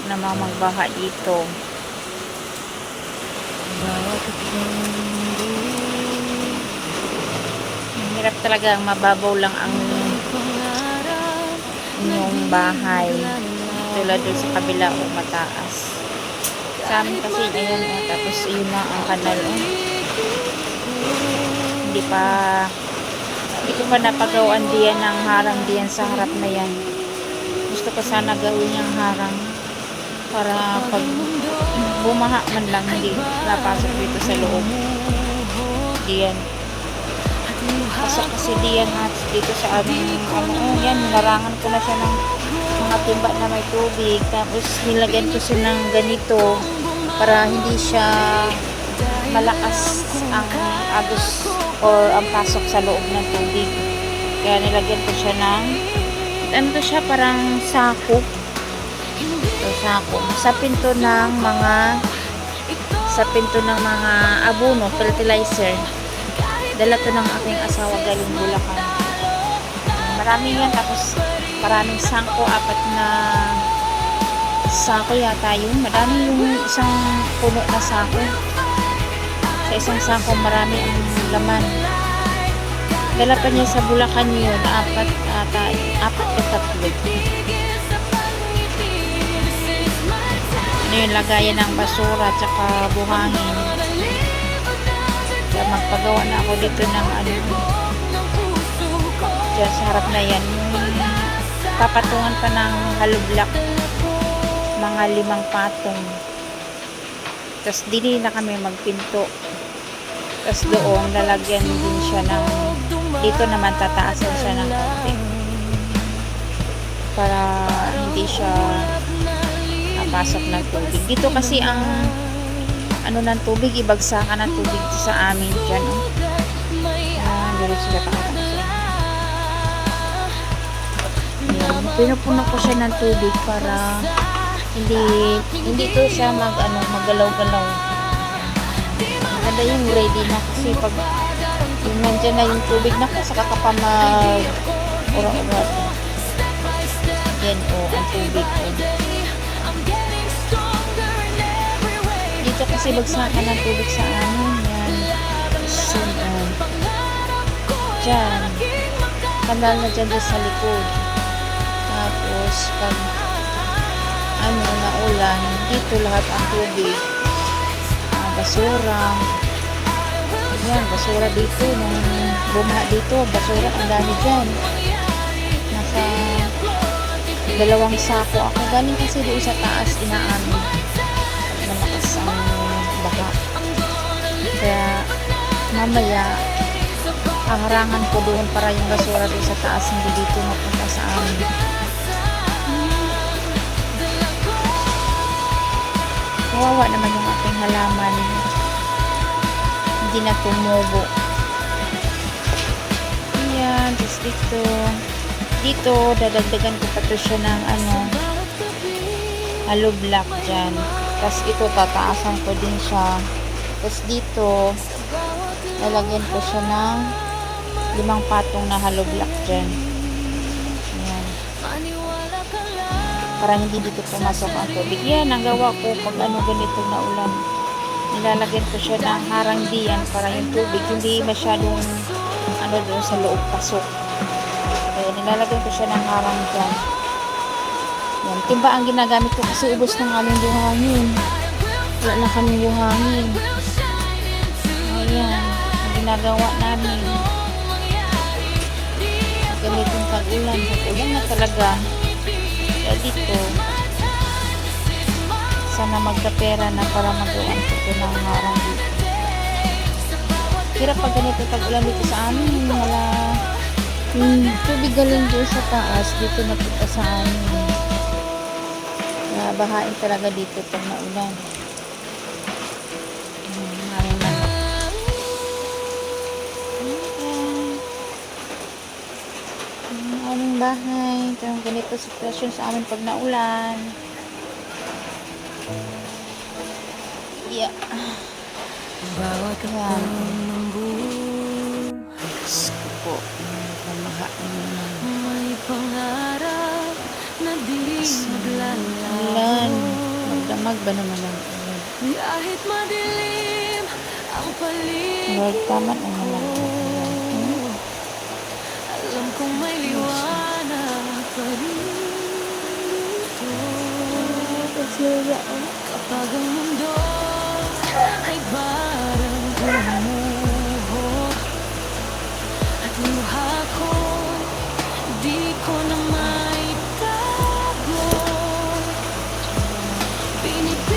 namang magbaha dito. Hirap talaga, mababaw lang ang inyong bahay. Tulad doon sa kabila o mataas. Sa amin kasi, ayan tapos yun na ang kanal Hindi ko pa napagawan diyan ng harang diyan sa harap na yan. Gusto ko sana gawin yung harang para pag bumaha man lang hindi napasok dito sa loob. Diyan. Pasok kasi diyan at dito sa aming yan, larangan ko na siya ng mga timba na may tubig. Tapos nilagyan ko siya ng ganito para hindi siya malakas ang agos or ang pasok sa loob ng tubig. Kaya nilagyan ko siya ng to siya, parang sako. Sa pinto ng mga abono, fertilizer. Dala to ng aking asawa galing Bulacan. Marami yan, tapos maraming sangko, 4 na sako yata yun. Marami yung isang puno na sako. Sa isang sako marami ang laman. Dala pa niya sa Bulacan yun, 4 o 3. Ano yung lagayan ng basura tsaka buhangin. Kaya magpagawa na ako dito ng dyan sa harap na yan. Papatungan pa ng hollow block, mga 5 patong. Tapos dili na kami magpinto. Tapos doon lalagyan din siya ng, dito naman tataasan siya ng konti para hindi siya napasok ng tubig. Dito kasi ang ng tubig, ibagsakan ng tubig sa amin dyan. Diretso siya pakakasya. Pinupuno ko siya ng tubig para hindi to siya maggalaw-galaw. Maganda yung ready na kasi pag yung nandyan na yung tubig na saka ka pa ura-urat. Yan ang tubig dito kasi bagsakan ng tubig sa amin. Yan. So, dyan. Kanal na dyan sa likod. Tapos pag naulan, dito lahat ang tubig. Basura. Yan, basura dito. Nung bumaha dito, basura ang dami dyan. Nasa 2 sako ako. Galing kasi doon sa taas, inaamin. Malakas ang baha. Kaya mamaya harangan ko doon para yung basura doon sa taas hindi dito mapunta sa amin. Kawawa naman yung aking halaman, hindi na tumubo. Ayan, just dito dadagdagan ko pa to siya ng hollow block dyan. Tapos ito tataasan ko din siya. Tapos dito lalagyan ko siya ng 5 patong na hollow block dyan. Ayan. Para hindi dito pumasok ang tubig. Yan ang gawa ko pag ganito na ulan. Nilalagyan ko siya ng harang diyan para yung tubig hindi masyadong doon sa loob pasok. Kaya nilalagyan ko siya ng harang dyan. Yan, timba ang ginagamit ko kasi ubos ng aming buhangin. Wala na kami buhangin. Ayan, ang ginagawa namin. Ganitong tag-ulan. Tag-ulan na talaga. Kaya dito, sana magkapera na para magawan ko ng harang dito. Hirap pag ganito tag-ulan dito sa amin. Wala tubig galing doon sa taas. Dito napunta sa amin. Bahain talaga dito pag naulan. Maraming manok. Ang aming bahay. Ito yung ganito sitwasyon sa amin pag naulan. Yeah. Bawat Ayan. ng Diyos ko po. Pamahain naman. may pangarap na di maglalaho. Ulan. Damag ba naman ang ulan? Kahit madilim ang paligid, Lord, tama na naman ang ulan. alam kong may liwanag pa rin dito. Kapag ang mundo ay parang gumuho at luha ko di ko na maitago, pinipili